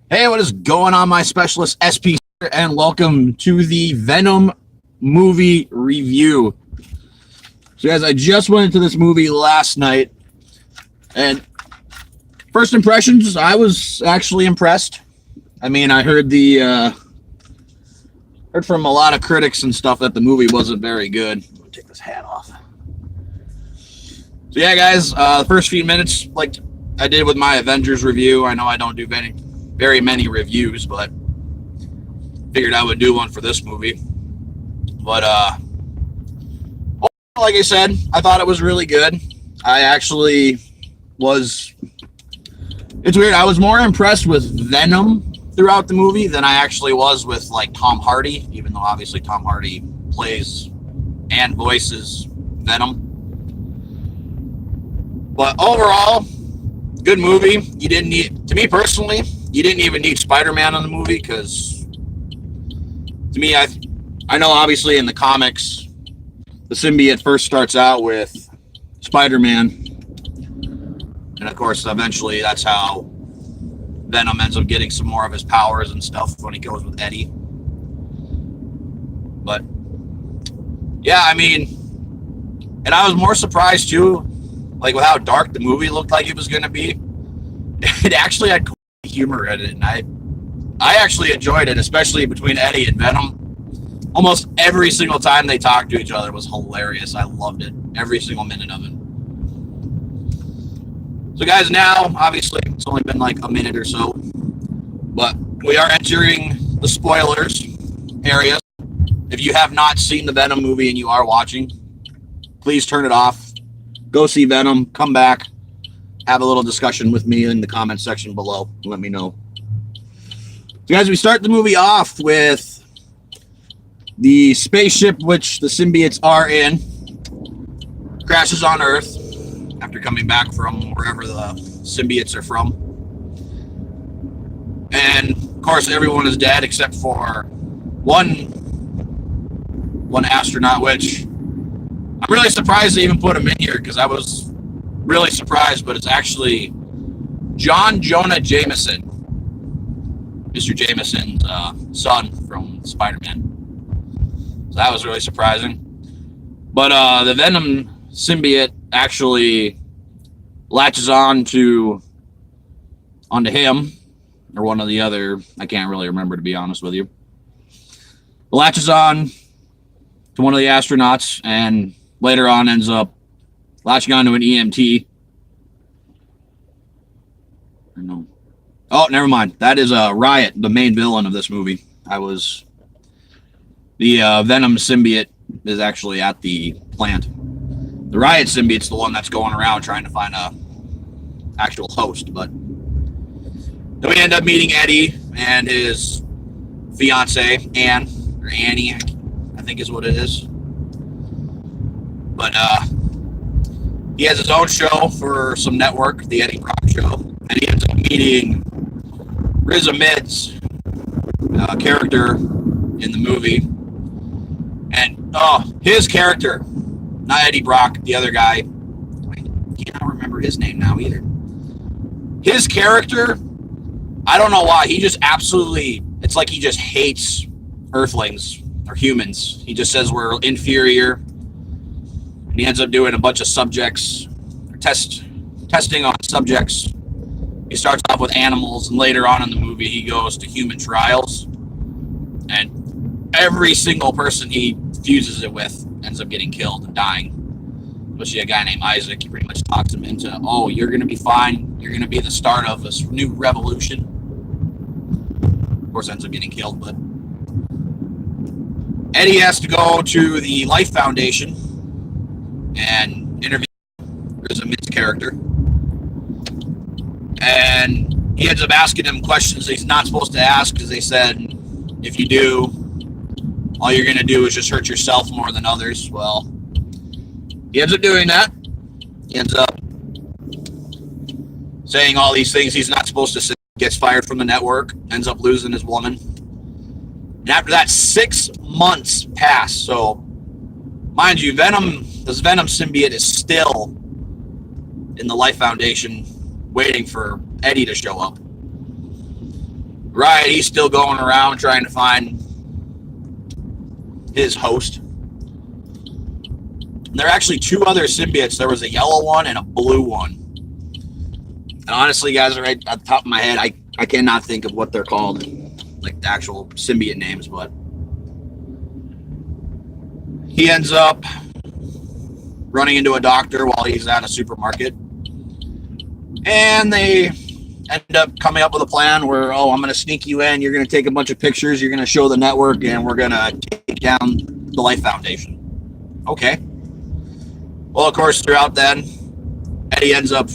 Hey, what is going on, my specialist SP, and welcome to the Venom movie review. So, guys, I just went into this movie last night, and first impressions, I was actually impressed. I mean, I heard heard from a lot of critics and stuff that the movie wasn't very good. I'm gonna take this hat off. So, yeah, guys, the first few minutes, like I did with my Avengers review, I know I don't do very many reviews, but figured I would do one for this movie. But like I said, I thought it was really good. I actually was. It's weird. I was more impressed with Venom throughout the movie than I actually was with like Tom Hardy, even though obviously Tom Hardy plays and voices Venom. But overall, good movie. You didn't need, to me personally, you didn't even need Spider-Man in the movie because, to me, I know obviously in the comics, the symbiote first starts out with Spider-Man, and of course, eventually that's how Venom ends up getting some more of his powers and stuff when he goes with Eddie. But yeah, I mean, and I was more surprised too, like with how dark the movie looked like it was going to be. It actually had humor in it, and I actually enjoyed it, especially between Eddie and Venom. Almost every single time they talked to each other was hilarious. I loved it, every single minute of it. So, guys, now obviously it's only been like a minute or so, but we are entering the spoilers area. If you have not seen the Venom movie and you are watching, please turn it off. Go see Venom. Come back. Have a little discussion with me in the comment section below. Let me know. So, guys, we start the movie off with the spaceship which the symbiotes are in crashes on Earth after coming back from wherever the symbiotes are from. And, of course, everyone is dead except for one astronaut, which I'm really surprised they even put him in here because I was really surprised, but it's actually John Jonah Jameson, Mr. Jameson's son from Spider-Man. So that was really surprising. But the Venom symbiote actually latches onto him, or one of the other, I can't really remember, to be honest with you. Latches on to one of the astronauts, and later on ends up latching onto an EMT. No. Oh, never mind. That is Riot, the main villain of this movie. The Venom symbiote is actually at the plant. The Riot symbiote's the one that's going around trying to find a actual host. But then we end up meeting Eddie and his fiance, Anne, or Annie, I think is what it is. But he has his own show for some network, the Eddie Brock Show, and he ends up meeting Riz Ahmed's character in the movie. And his character, not Eddie Brock, the other guy, I cannot remember his name now either. His character, I don't know why, he just absolutely, it's like he just hates Earthlings or humans. He just says we're inferior. And he ends up doing a bunch of subjects, testing on subjects. He starts off with animals, and later on in the movie, he goes to human trials. And every single person he fuses it with ends up getting killed and dying. Especially a guy named Isaac. He pretty much talks him into, oh, you're going to be fine. You're going to be the start of this new revolution. Of course, ends up getting killed, but Eddie has to go to the Life Foundation and interview Riz Ahmed's character. And he ends up asking him questions he's not supposed to ask because they said, if you do, all you're going to do is just hurt yourself more than others. Well, he ends up doing that. He ends up saying all these things he's not supposed to say, gets fired from the network, ends up losing his woman. And after that, 6 months pass. So, mind you, this Venom symbiote is still in the Life Foundation waiting for Eddie to show up. Riot, he's still going around trying to find his host. And there are actually two other symbiotes. There was a yellow one and a blue one. And honestly, guys, right at the top of my head, I cannot think of what they're called, like the actual symbiote names, but he ends up running into a doctor while he's at a supermarket. And they end up coming up with a plan where, oh, I'm going to sneak you in. You're going to take a bunch of pictures. You're going to show the network, and we're going to take down the Life Foundation. Okay. Well, of course, throughout then, Eddie ends up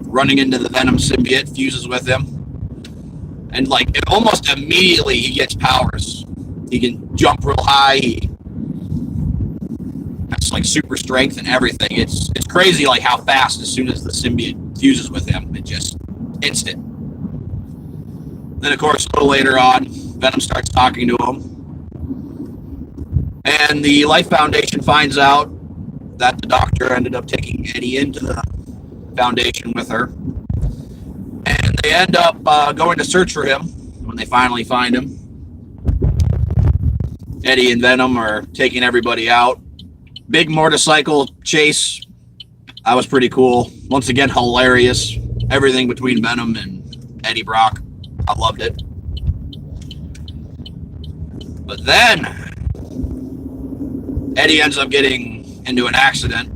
running into the Venom symbiote, fuses with him. And, like, almost immediately he gets powers. He can jump real high. He has, like, super strength and everything. It's crazy, like, how fast as soon as the symbiote fuses with him, it just instant. Then, of course, a little later on, Venom starts talking to him. And the Life Foundation finds out that the doctor ended up taking Eddie into the Foundation with her. And they end up going to search for him when they finally find him. Eddie and Venom are taking everybody out. Big motorcycle chase. That was pretty cool. Once again, hilarious. Everything between Venom and Eddie Brock. I loved it. But then Eddie ends up getting into an accident,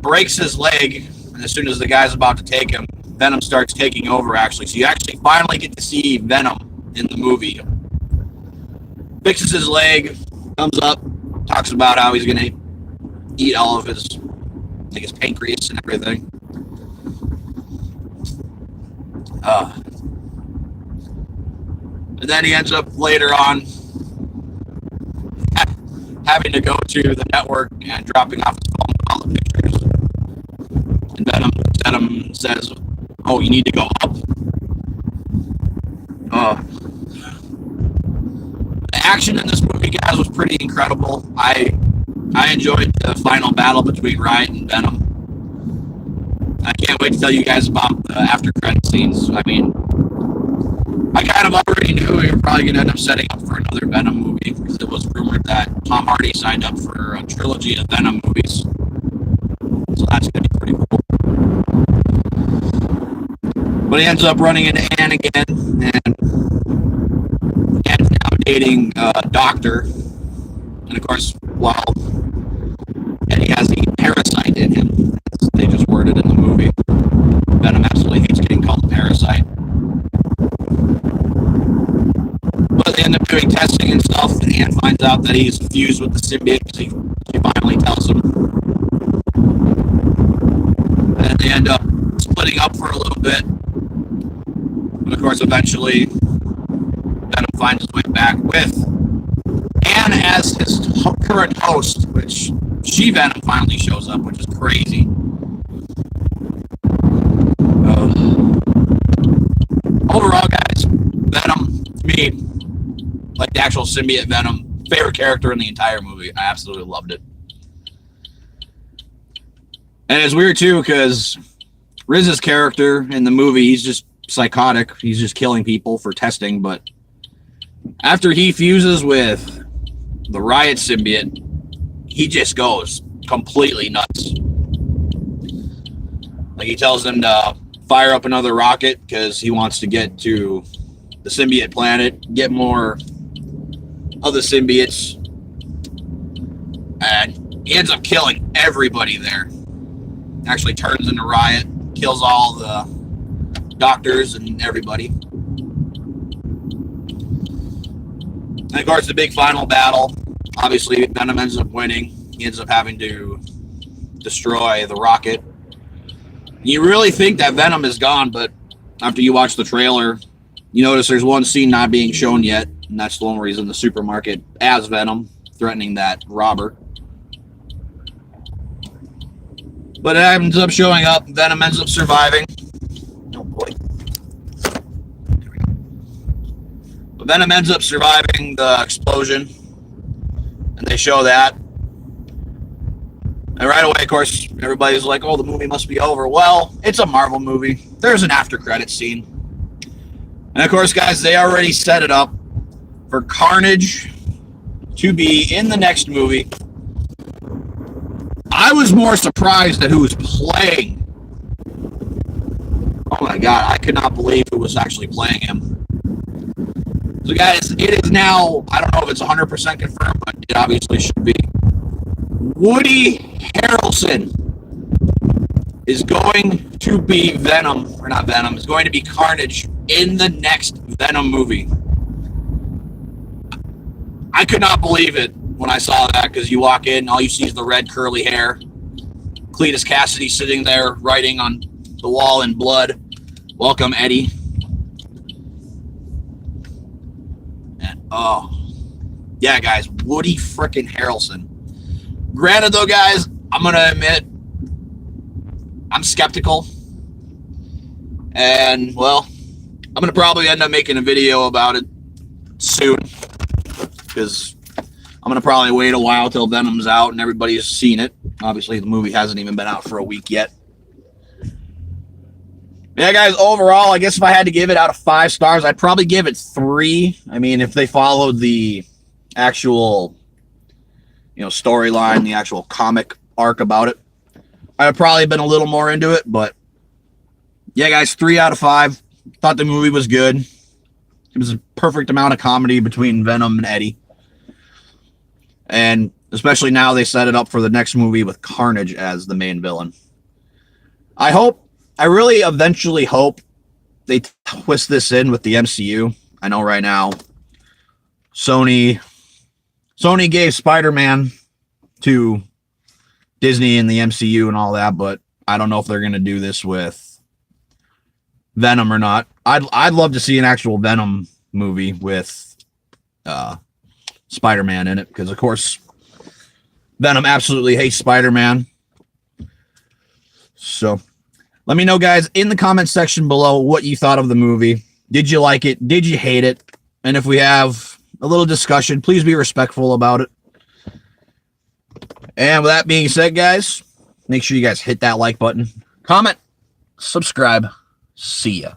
breaks his leg, and as soon as the guy's about to take him, Venom starts taking over, actually. So you actually finally get to see Venom in the movie. Fixes his leg, comes up, talks about how he's going to eat all of his, like, his pancreas and everything. And then he ends up later on having to go to the network and dropping off his phone with all the pictures. And Venom says, oh, you need to go up. The action in this movie, guys, was pretty incredible. I enjoyed the final battle between Riot and Venom. I can't wait to tell you guys about the after credit scenes. I mean, I kind of already knew we were probably going to end up setting up for another Venom movie because it was rumored that Tom Hardy signed up for a trilogy of Venom movies. So that's going to be pretty cool. But he ends up running into Anne again, and Anne's now dating a doctor. And of course, well, Eddie has a parasite in him, as they just worded in the movie. Venom absolutely hates getting called a parasite. But they end up doing testing and stuff, and Anne finds out that he's fused with the symbiote. She finally tells him. And they end up splitting up for a little bit. But of course, eventually, Venom finds his way back with Anne as his current host, which She-Venom finally shows up, which is crazy. Overall, guys, Venom, to me, like the actual symbiote Venom, favorite character in the entire movie. I absolutely loved it. And it's weird, too, because Riz's character in the movie, he's just psychotic. He's just killing people for testing, but after he fuses with the Riot symbiote, he just goes completely nuts. Like, he tells them to fire up another rocket because he wants to get to the symbiote planet, get more of the symbiotes, and he ends up killing everybody there. Actually turns into Riot, kills all the doctors and everybody. And of course, the big final battle, obviously Venom ends up winning. He ends up having to destroy the rocket. You really think that Venom is gone, but after you watch the trailer, you notice there's one scene not being shown yet, and that's the one where he's in the supermarket as Venom, threatening that robber. But it ends up showing up. Venom ends up surviving. Oh boy. There we go. But Venom ends up surviving the explosion, and they show that. And right away, of course, everybody's like, oh, the movie must be over. Well, it's a Marvel movie. There's an after credits scene. And of course, guys, they already set it up for Carnage to be in the next movie. I was more surprised at who was playing. Oh my God, I could not believe who was actually playing him. So guys, it is now, I don't know if it's 100% confirmed, but it obviously should be. Woody Harrelson is going to be Venom, or not Venom, is going to be Carnage in the next Venom movie. I could not believe it when I saw that, because you walk in, all you see is the red curly hair. Cletus Cassidy sitting there writing on the wall in blood. Welcome, Eddie. And, oh, yeah, guys, Woody frickin' Harrelson. Granted, though, guys, I'm going to admit, I'm skeptical. And, well, I'm going to probably end up making a video about it soon, because I'm going to probably wait a while till Venom's out and everybody's seen it. Obviously, the movie hasn't even been out for a week yet. Yeah, guys, overall, I guess if I had to give it out of 5 stars, I'd probably give it 3. I mean, if they followed the actual, storyline, the actual comic arc about it, I would probably have been a little more into it. But, yeah, guys, 3 out of 5. Thought the movie was good. It was a perfect amount of comedy between Venom and Eddie. And especially now they set it up for the next movie with Carnage as the main villain. I really eventually hope they twist this in with the MCU. I know right now Sony gave Spider-Man to Disney and the MCU and all that, but I don't know if they're going to do this with Venom or not. I'd love to see an actual Venom movie with Spider-Man in it, because of course Venom absolutely hates Spider-Man. So let me know, guys, in the comment section below what you thought of the movie. Did you like it? Did you hate it? And if we have a little discussion, please be respectful about it. And with that being said, guys, make sure you guys hit that like button, comment, subscribe. See ya.